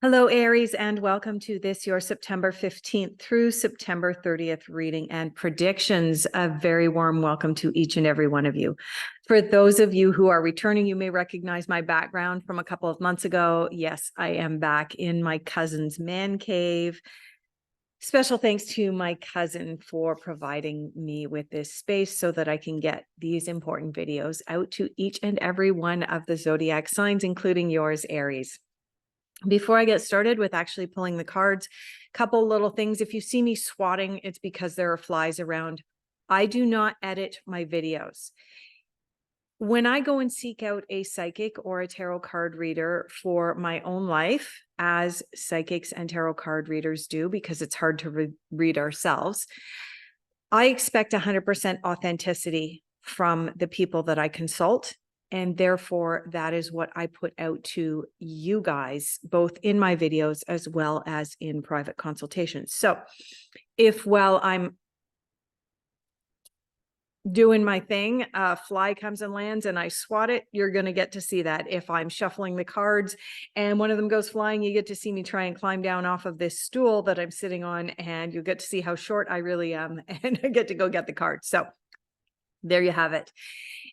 Hello, Aries, and welcome to this, your September 15th through September 30th reading and predictions. A very warm welcome to each and every one of you. For those of you who are returning, you may recognize my background from a couple of months ago. Yes, I am back in my cousin's man cave. Special thanks to my cousin for providing me with this space so that I can get these important videos out to each and every one of the zodiac signs, including yours, Aries. Before I get started with actually pulling the cards, couple little things. If you see me swatting, it's because there are flies around. I do not edit my videos. When I go and seek out a psychic or a tarot card reader for my own life, as psychics and tarot card readers do, because it's hard to read ourselves, I expect 100% authenticity from the people that I consult. And therefore, that is what I put out to you guys, both in my videos as well as in private consultations. So if while I'm doing my thing, a fly comes and lands and I swat it, you're going to get to see that. If I'm shuffling the cards and one of them goes flying, you get to see me try and climb down off of this stool that I'm sitting on, and you'll get to see how short I really am, and I get to go get the cards. So there you have it.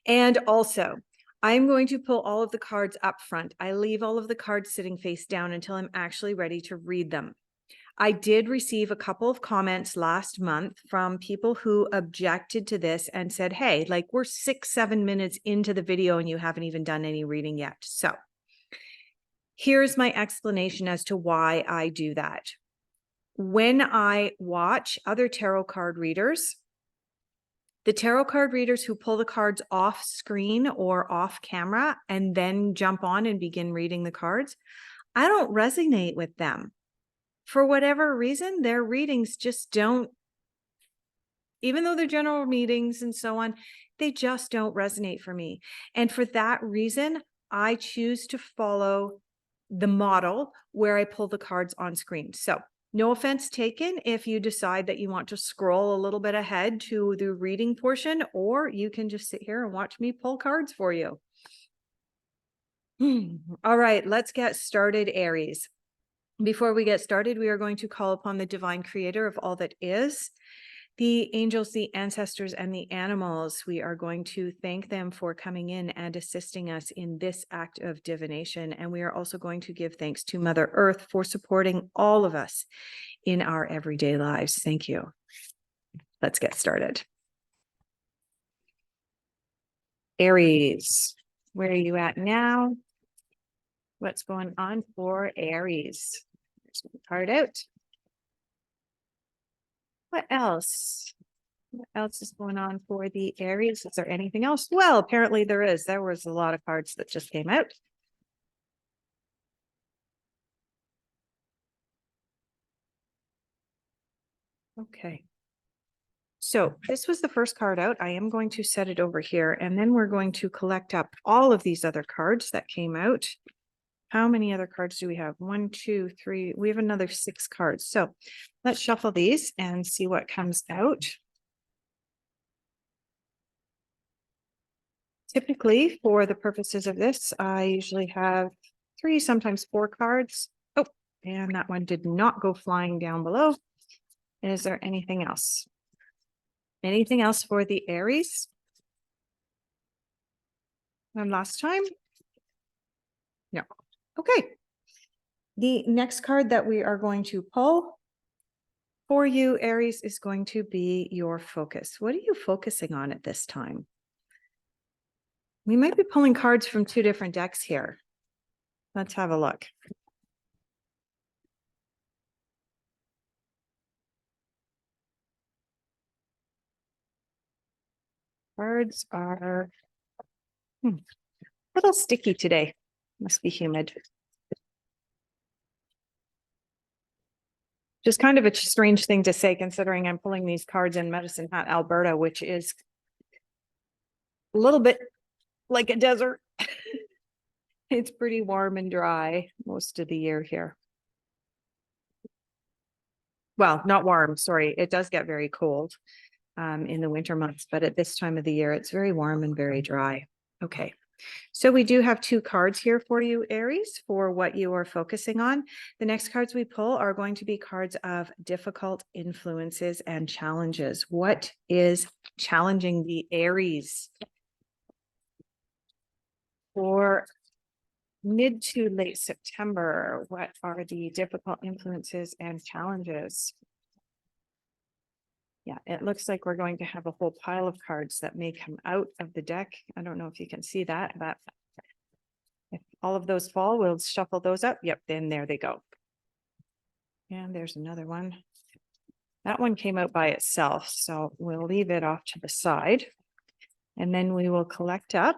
And also, I'm going to pull all of the cards up front. I leave all of the cards sitting face down until I'm actually ready to read them. I did receive a couple of comments last month from people who objected to this and said, hey, like we're 6-7 minutes into the video and you haven't even done any reading yet. So here's my explanation as to why I do that. When I watch other tarot card readers, the tarot card readers who pull the cards off screen or off camera and then jump on and begin reading the cards, I don't resonate with them. For whatever reason, their readings just don't, even though they're general readings and so on, they just don't resonate for me. And for that reason, I choose to follow the model where I pull the cards on screen. So no offense taken if you decide that you want to scroll a little bit ahead to the reading portion, or you can just sit here and watch me pull cards for you. All right, let's get started, Aries. Before we get started, we are going to call upon the divine creator of all that is, the angels, the ancestors, and the animals. We are going to thank them for coming in and assisting us in this act of divination. And we are also going to give thanks to Mother Earth for supporting all of us in our everyday lives. Thank you. Let's get started. Aries, where are you at now? What's going on for Aries? There's one card out. What else? What else is going on for the Aries? Is there anything else? Well, apparently there is. There was a lot of cards that just came out. Okay. So this was the first card out. I am going to set it over here, and then we're going to collect up all of these other cards that came out. How many other cards do we have? 1, 2, 3. We have another 6 cards. So let's shuffle these and see what comes out. Typically, for the purposes of this, I usually have 3, sometimes 4 cards. Oh, and that one did not go flying down below. Is there anything else? Anything else for the Aries? And last time? No. Okay. The next card that we are going to pull for you, Aries, is going to be your focus. What are you focusing on at this time? We might be pulling cards from 2 different decks here. Let's have a look. Cards are a little sticky today. Must be humid. Just kind of a strange thing to say, considering I'm pulling these cards in Medicine Hat, Alberta, which is a little bit like a desert. It's pretty warm and dry most of the year here. Well, not warm, sorry. It does get very cold in the winter months, but at this time of the year, it's very warm and very dry. Okay. So we do have two cards here for you, Aries, for what you are focusing on. The next cards we pull are going to be cards of difficult influences and challenges. What is challenging the Aries for mid to late September? What are the difficult influences and challenges? Yeah, it looks like we're going to have a whole pile of cards that may come out of the deck. I don't know if you can see that, but if all of those fall, we'll shuffle those up. Yep, then there they go. And there's another one. That one came out by itself, so we'll leave it off to the side. And then we will collect up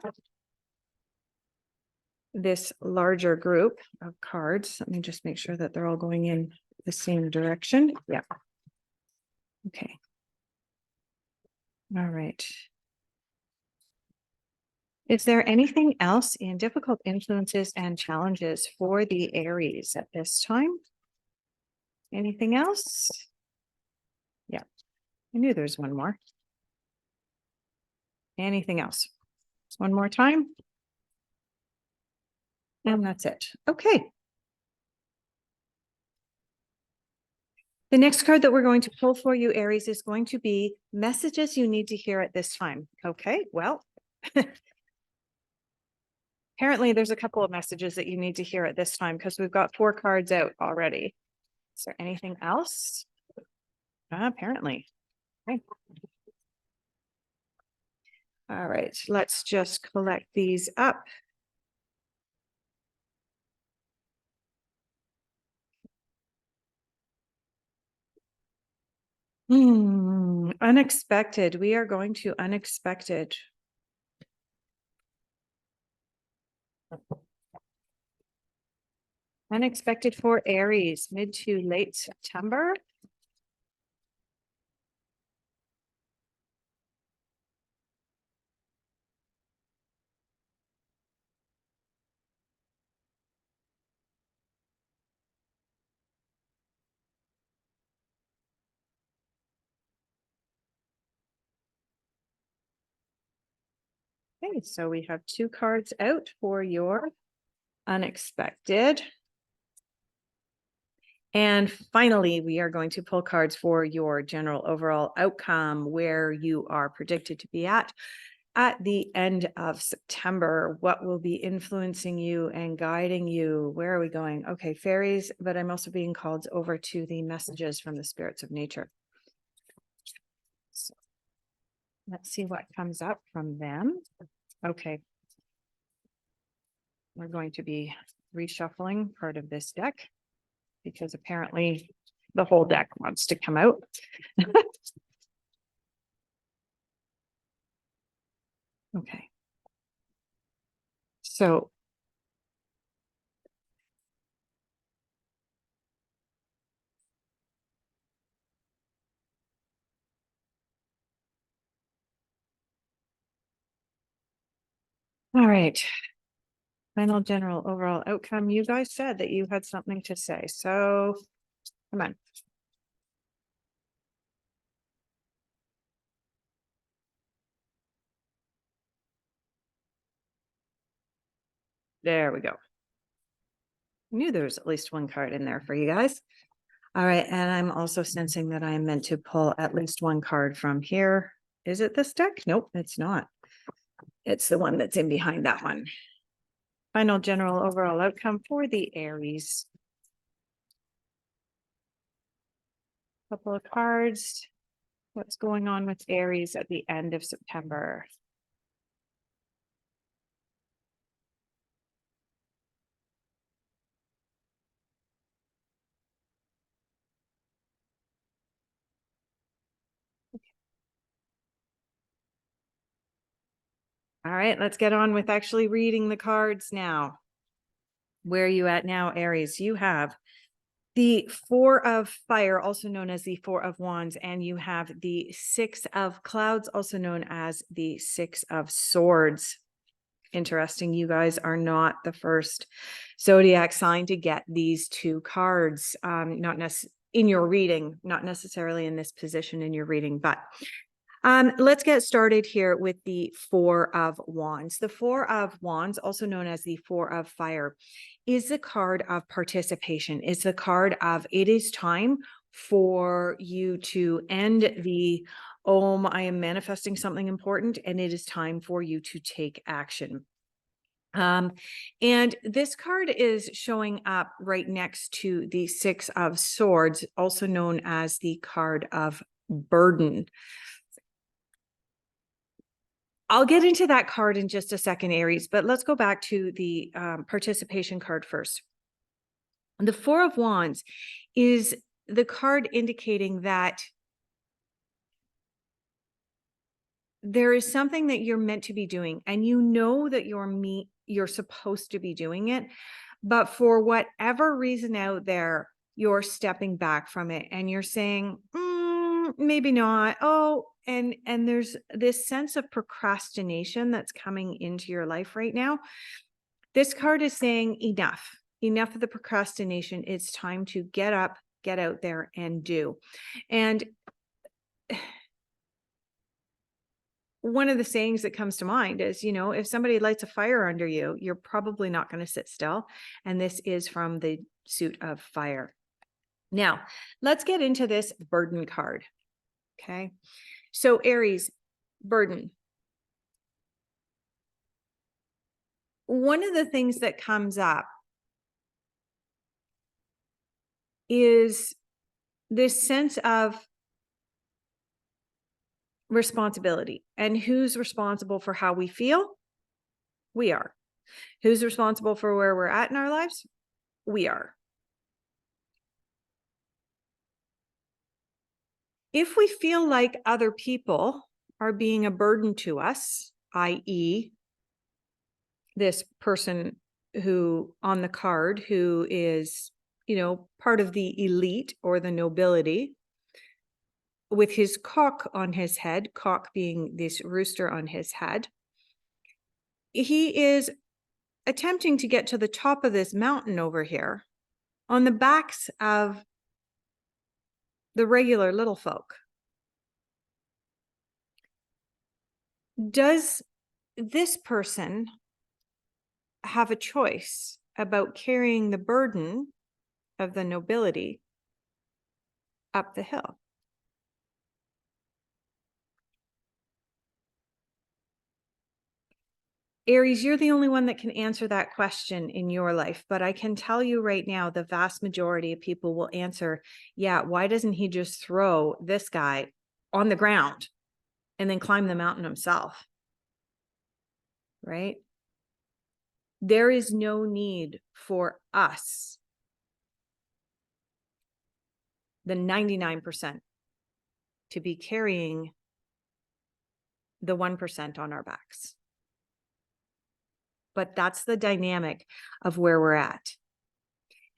this larger group of cards. Let me just make sure that they're all going in the same direction. Yeah. Okay. All right. Is there anything else in difficult influences and challenges for the Aries at this time? Anything else? Yeah, I knew there's one more. Anything else? One more time. And that's it. Okay. The next card that we're going to pull for you, Aries, is going to be messages you need to hear at this time. Okay, well, apparently there's a couple of messages that you need to hear at this time because we've got 4 cards out already. Is there anything else? Apparently. Okay. All right, let's just collect these up. Unexpected. We are going to unexpected. Unexpected for Aries, mid to late September. Okay, so we have 2 cards out for your unexpected. And finally, we are going to pull cards for your general overall outcome, where you are predicted to be at the end of September. What will be influencing you and guiding you? Where are we going? Okay, fairies, but I'm also being called over to the messages from the spirits of nature. So let's see what comes up from them. Okay. We're going to be reshuffling part of this deck because apparently the whole deck wants to come out. Okay. So all right. Final general overall outcome. You guys said that you had something to say. So come on. There we go. I knew there was at least one card in there for you guys. All right. And I'm also sensing that I am meant to pull at least one card from here. Is it this deck? Nope, it's not. It's the one that's in behind that one. Final general overall outcome for the Aries. Couple of cards. What's going on with Aries at the end of September? All right, let's get on with actually reading the cards now. Where are you at now, Aries? You have the 4 of Fire, also known as the 4 of Wands, and you have the 6 of Clouds, also known as the 6 of Swords. Interesting. You guys are not the first zodiac sign to get these 2 cards, not necessarily in your reading, not necessarily in this position in your reading, but Let's get started here with the Four of Wands. The Four of Wands, also known as the Four of Fire, is the card of participation. It's the card of it is time for you to end the, oh, I am manifesting something important, and it is time for you to take action. And this card is showing up right next to the Six of Swords, also known as the card of burden. I'll get into that card in just a second, Aries, but let's go back to the participation card first. The Four of Wands is the card indicating that there is something that you're meant to be doing, and you know that you're supposed to be doing it, but for whatever reason out there, you're stepping back from it and you're saying, maybe not. Oh, and there's this sense of procrastination that's coming into your life right now. This card is saying enough of the procrastination. It's time to get up, get out there and do. And one of the sayings that comes to mind is, if somebody lights a fire under you, you're probably not going to sit still. And this is from the suit of fire. Now, let's get into this burden card. Okay. So Aries, burden. One of the things that comes up is this sense of responsibility. And who's responsible for how we feel? We are. Who's responsible for where we're at in our lives? We are. If we feel like other people are being a burden to us, i.e., this person who on the card who is, part of the elite or the nobility, with his cock on his head, cock being this rooster on his head, he is attempting to get to the top of this mountain over here on the backs of the regular little folk. Does this person have a choice about carrying the burden of the nobility up the hill? Aries, you're the only one that can answer that question in your life, but I can tell you right now, the vast majority of people will answer, yeah, why doesn't he just throw this guy on the ground and then climb the mountain himself? Right? There is no need for us, the 99%, to be carrying the 1% on our backs. But that's the dynamic of where we're at.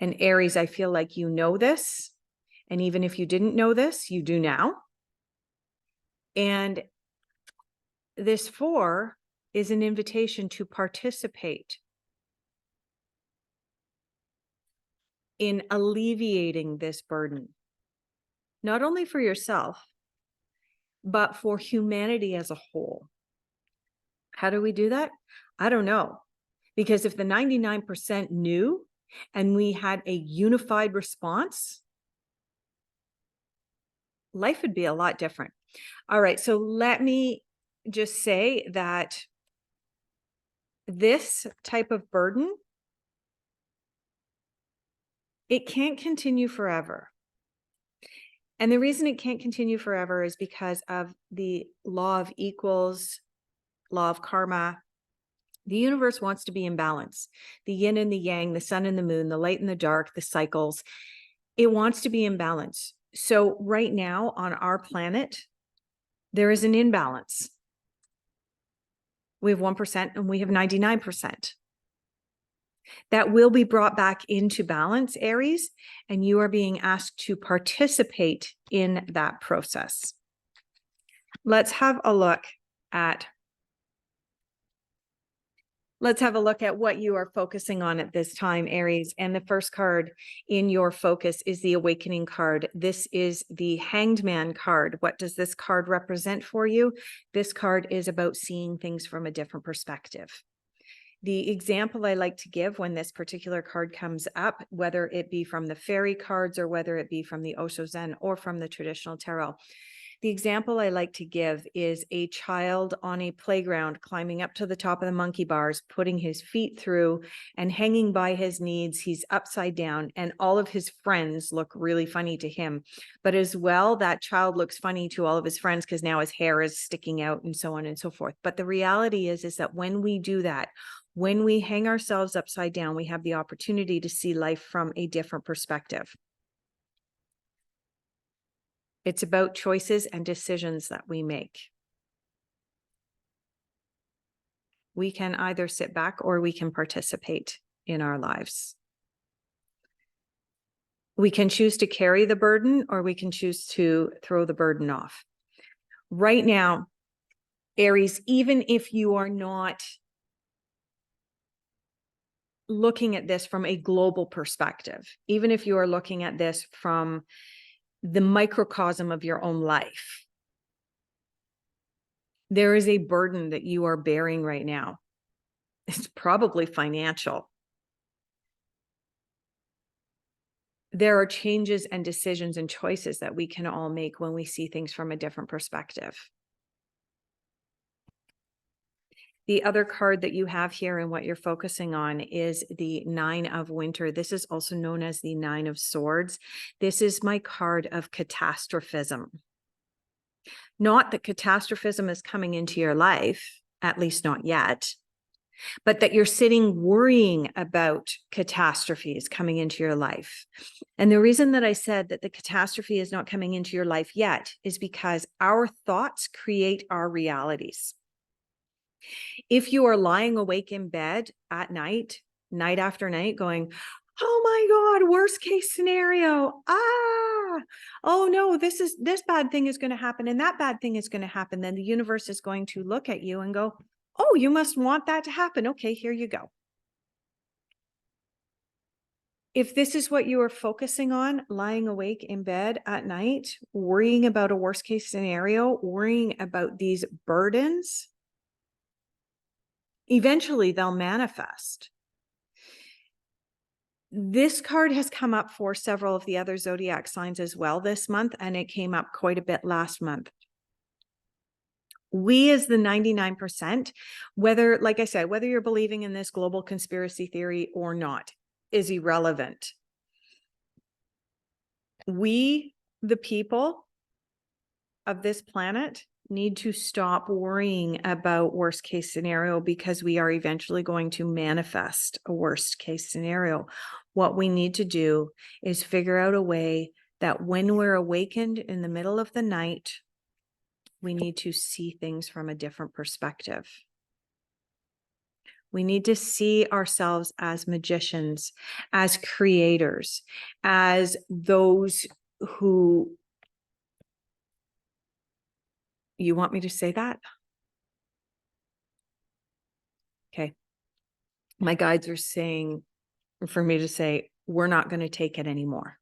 And Aries, I feel like you know this. And even if you didn't know this, you do now. And this 4 is an invitation to participate in alleviating this burden, not only for yourself, but for humanity as a whole. How do we do that? I don't know. Because if the 99% knew and we had a unified response, life would be a lot different. All right, so let me just say that this type of burden, it can't continue forever. And the reason it can't continue forever is because of the law of equals, law of karma. The universe wants to be in balance. The yin and the yang, the sun and the moon, the light and the dark, the cycles. It wants to be in balance. So right now on our planet, there is an imbalance. We have 1% and we have 99%. That will be brought back into balance, Aries, and you are being asked to participate in that process. Let's have a look at Let's have a look at what you are focusing on at this time, Aries. And the first card in your focus is the Awakening card. This is the Hanged Man card. What does this card represent for you? This card is about seeing things from a different perspective. The example I like to give when this particular card comes up, whether it be from the fairy cards or whether it be from the Osho Zen or from the traditional tarot, the example I like to give is a child on a playground climbing up to the top of the monkey bars, putting his feet through and hanging by his knees. He's upside down and all of his friends look really funny to him. But as well, that child looks funny to all of his friends because now his hair is sticking out and so on and so forth. But the reality is that when we do that, when we hang ourselves upside down, we have the opportunity to see life from a different perspective. It's about choices and decisions that we make. We can either sit back or we can participate in our lives. We can choose to carry the burden or we can choose to throw the burden off. Right now, Aries, even if you are not looking at this from a global perspective, even if you are looking at this from the microcosm of your own life, there is a burden that you are bearing right now. It's probably financial. There are changes and decisions and choices that we can all make when we see things from a different perspective. The other card that you have here and what you're focusing on is the Nine of Winter. This is also known as the Nine of Swords. This is my card of catastrophism. Not that catastrophism is coming into your life, at least not yet, but that you're sitting worrying about catastrophes coming into your life. And the reason that I said that the catastrophe is not coming into your life yet is because our thoughts create our realities. If you are lying awake in bed at night, night after night, going, oh my God, worst case scenario. Oh no, this bad thing is going to happen and that bad thing is going to happen. Then the universe is going to look at you and go, oh, you must want that to happen. Okay, here you go. If this is what you are focusing on, lying awake in bed at night, worrying about a worst case scenario, worrying about these burdens, eventually they'll manifest. This card has come up for several of the other zodiac signs as well this month, and it came up quite a bit last month. We as the 99%, whether, like I said, whether you're believing in this global conspiracy theory or not, is irrelevant. We, the people of this planet, need to stop worrying about worst case scenario because we are eventually going to manifest a worst case scenario. What we need to do is figure out a way that when we're awakened in the middle of the night, we need to see things from a different perspective. We need to see ourselves as magicians, as creators, as those who... You want me to say that? Okay. My guides are saying for me to say, we're not going to take it anymore.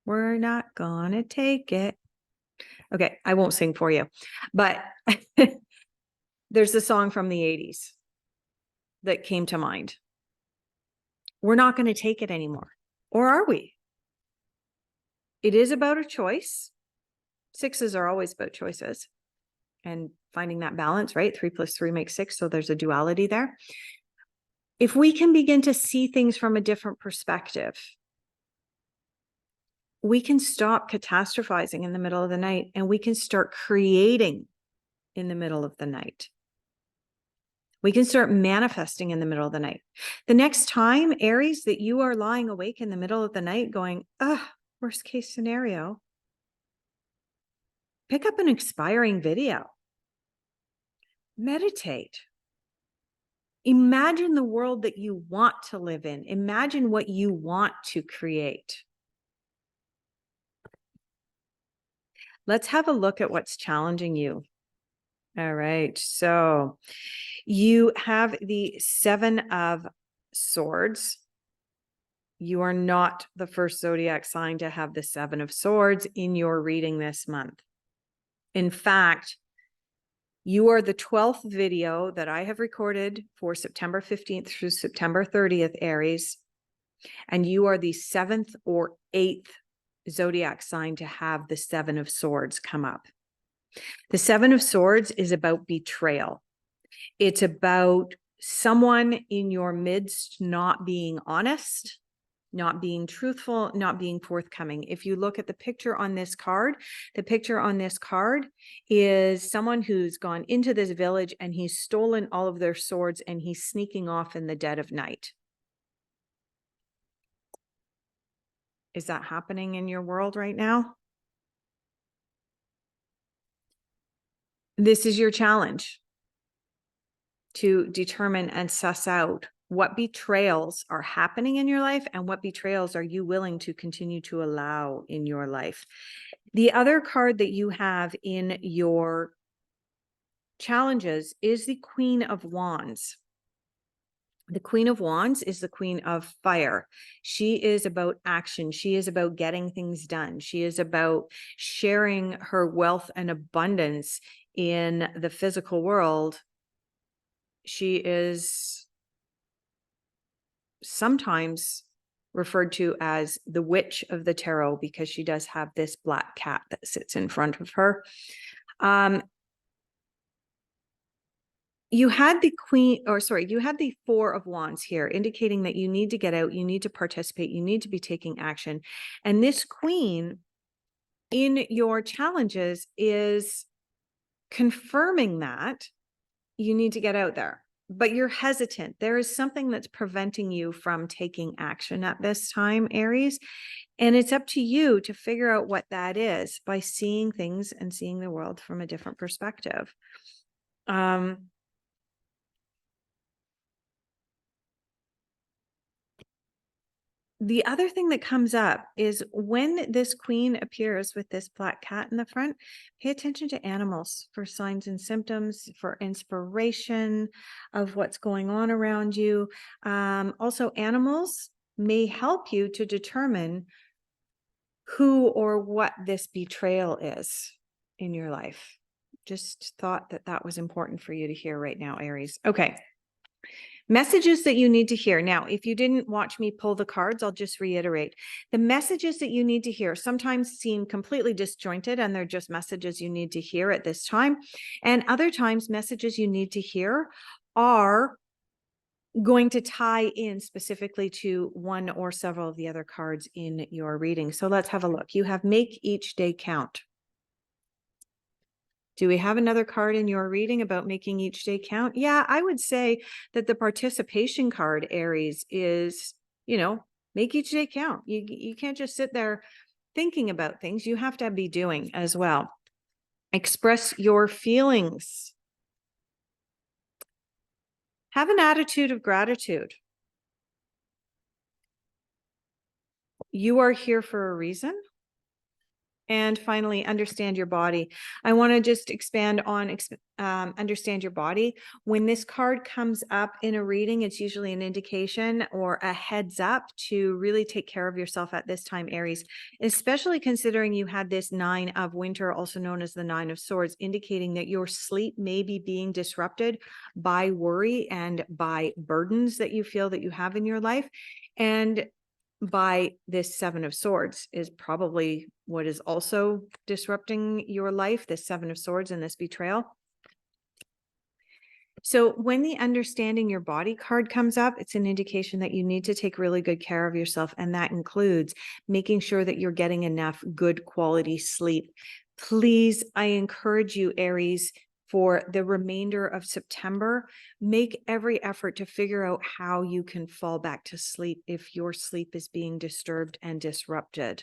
We're not going to take it. Okay. I won't sing for you, but there's a song from the 80s that came to mind. We're not going to take it anymore. Or are we? It is about a choice. Sixes are always about choices and finding that balance, right? 3 + 3 makes 6. So there's a duality there. If we can begin to see things from a different perspective, we can stop catastrophizing in the middle of the night and we can start creating in the middle of the night. We can start manifesting in the middle of the night. The next time, Aries, that you are lying awake in the middle of the night going, worst case scenario, pick up an inspiring video. Meditate. Imagine the world that you want to live in. Imagine what you want to create. Let's have a look at what's challenging you All right. So you have the Seven of Swords. You are not the first zodiac sign to have the Seven of Swords in your reading this month. In fact, you are the 12th video that I have recorded for September 15th through September 30th, Aries. And you are the 7th or 8th zodiac sign to have the Seven of Swords come up. The Seven of Swords is about betrayal. It's about someone in your midst not being honest, not being truthful, not being forthcoming. If you look at the picture on this card, the picture on this card is someone who's gone into this village and he's stolen all of their swords and he's sneaking off in the dead of night. Is that happening in your world right now? This is your challenge to determine and suss out what betrayals are happening in your life and what betrayals are you willing to continue to allow in your life. The other card that you have in your challenges is the Queen of Wands. The Queen of Wands is the Queen of Fire. She is about action. She is about getting things done. She is about sharing her wealth and abundance in the physical world. She is sometimes referred to as the Witch of the Tarot because she does have this black cat that sits in front of her. You had the you had the Four of Wands here, indicating that you need to get out, you need to participate, you need to be taking action. And this Queen in your challenges is confirming that you need to get out there, but you're hesitant. There is something that's preventing you from taking action at this time, Aries. And it's up to you to figure out what that is by seeing things and seeing the world from a different perspective. The other thing that comes up is when this Queen appears with this black cat in the front, pay attention to animals for signs and symptoms, for inspiration of what's going on around you. Also, animals may help you to determine who or what this betrayal is in your life. Just thought that that was important for you to hear right now, Aries. Okay. Messages that you need to hear. Now, if you didn't watch me pull the cards, I'll just reiterate. The messages that you need to hear sometimes seem completely disjointed and they're just messages you need to hear at this time. And other times, messages you need to hear are going to tie in specifically to one or several of the other cards in your reading. So let's have a look. You have Make Each Day Count. Do we have another card in your reading about making each day count? Yeah, I would say that the participation card, Aries, is, make each day count. You can't just sit there thinking about things. You have to be doing as well. Express your feelings. Have an attitude of gratitude. You are here for a reason. And finally, understand your body. I want to just expand on understand your body. When this card comes up in a reading, it's usually an indication or a heads up to really take care of yourself at this time, Aries, especially considering you had this Nine of Winter, also known as the Nine of Swords, indicating that your sleep may be being disrupted by worry and by burdens that you feel that you have in your life. And by this Seven of Swords is probably what is also disrupting your life, this Seven of Swords and this betrayal. So when the understanding your body card comes up, it's an indication that you need to take really good care of yourself. And that includes making sure that you're getting enough good quality sleep. Please, I encourage you, Aries, for the remainder of September, make every effort to figure out how you can fall back to sleep if your sleep is being disturbed and disrupted.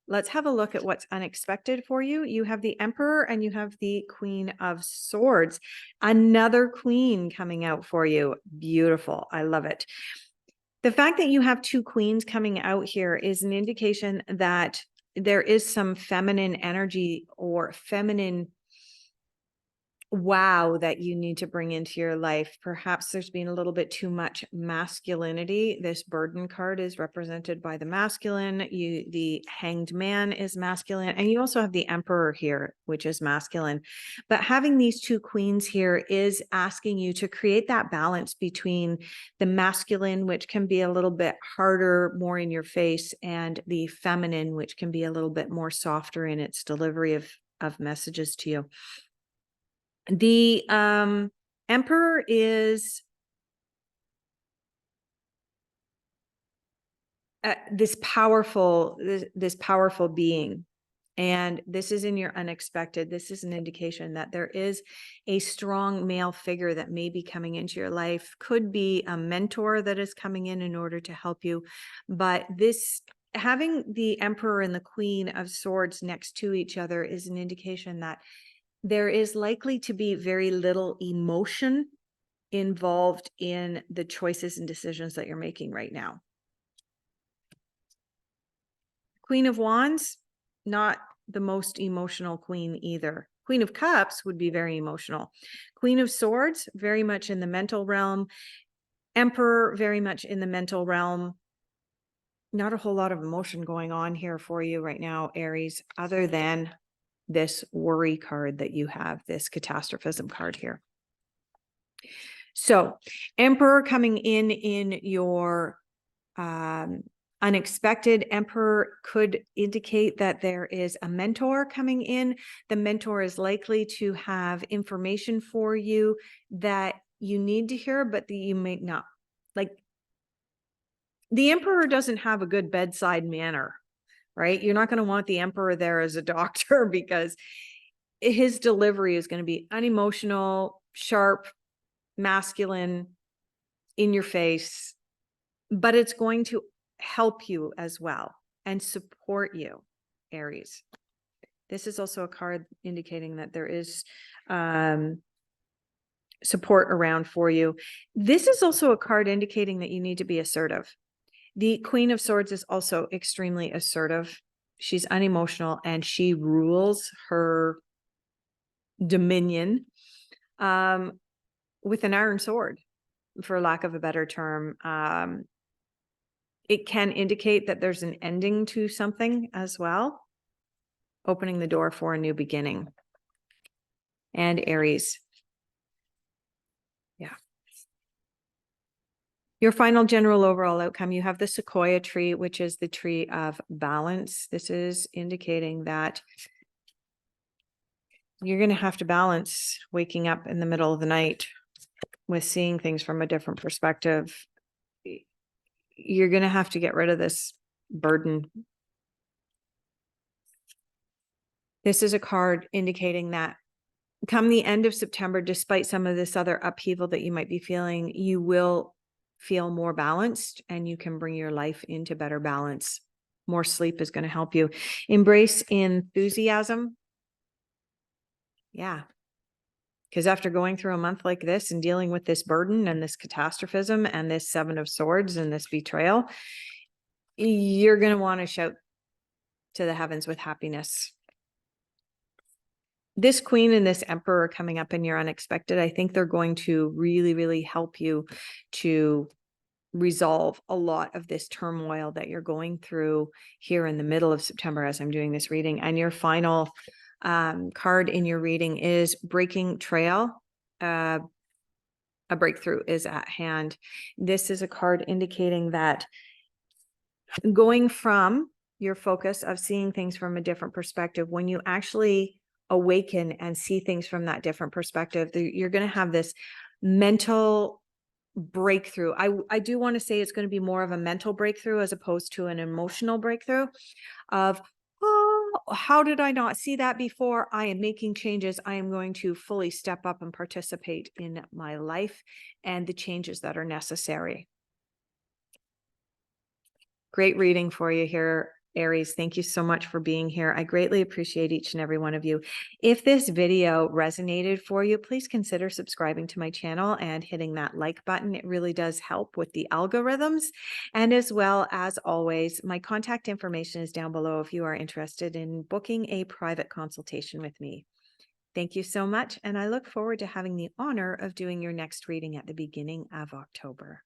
Let's have a look at what's unexpected for you. You have the Emperor and you have the Queen of Swords. Another queen coming out for you. Beautiful. I love it. The fact that you have two queens coming out here is an indication that there is some feminine energy or feminine wow that you need to bring into your life. Perhaps there's been a little bit too much masculinity. This burden card is represented by the masculine. The hanged man is masculine, and you also have the emperor here, which is masculine. But having these two queens here is asking you to create that balance between the masculine, which can be a little bit harder, more in your face, and the feminine, which can be a little bit more softer in its delivery of messages to you. The emperor is this powerful being, and this is in your unexpected. This is an indication that there is a strong male figure that may be coming into your life. Could be a mentor that is coming in order to help you, but this, having the emperor and the queen of swords next to each other, is an indication that there is likely to be very little emotion involved in the choices and decisions that you're making right now. Queen of Wands, not the most emotional queen either. Queen of Cups would be very emotional. Queen of Swords, very much in the mental realm. Emperor, very much in the mental realm. Not a whole lot of emotion going on here for you right now, Aries, other than this worry card that you have, this catastrophism card here. So Emperor coming in your unexpected. Emperor could indicate that there is a mentor coming in. The mentor is likely to have information for you that you need to hear, but that you may not. Like, the emperor doesn't have a good bedside manner, right? You're not going to want the emperor there as a doctor, because his delivery is going to be unemotional, sharp, masculine, in your face, but it's going to help you as well and support you, Aries. This is also a card indicating that there is support around for you. This is also a card indicating that you need to be assertive. The Queen of Swords is also extremely assertive. She's unemotional and she rules her dominion with an iron sword, for lack of a better term. It can indicate that there's an ending to something as well, opening the door for a new beginning. And Aries. Yeah. Your final general overall outcome, you have the sequoia tree, which is the tree of balance. This is indicating that you're going to have to balance waking up in the middle of the night with seeing things from a different perspective. You're going to have to get rid of this burden. This is a card indicating that come the end of September, despite some of this other upheaval that you might be feeling, you will feel more balanced and you can bring your life into better balance. More sleep is going to help you. Embrace enthusiasm. Yeah. Because after going through a month like this and dealing with this burden and this catastrophism and this Seven of Swords and this betrayal, you're going to want to shout to the heavens with happiness. This queen and this emperor coming up in your unexpected, I think they're going to really, really help you to resolve a lot of this turmoil that you're going through here in the middle of September as I'm doing this reading. And your final card in your reading is Breaking Trail. A breakthrough is at hand. This is a card indicating that going from your focus of seeing things from a different perspective, when you actually awaken and see things from that different perspective, you're going to have this mental breakthrough. I do want to say it's going to be more of a mental breakthrough as opposed to an emotional breakthrough of, oh, how did I not see that before? I am making changes. I am going to fully step up and participate in my life and the changes that are necessary. Great reading for you here, Aries. Thank you so much for being here. I greatly appreciate each and every one of you. If this video resonated for you, please consider subscribing to my channel and hitting that like button. It really does help with the algorithms. And as well as always, my contact information is down below if you are interested in booking a private consultation with me. Thank you so much, and I look forward to having the honor of doing your next reading at the beginning of October.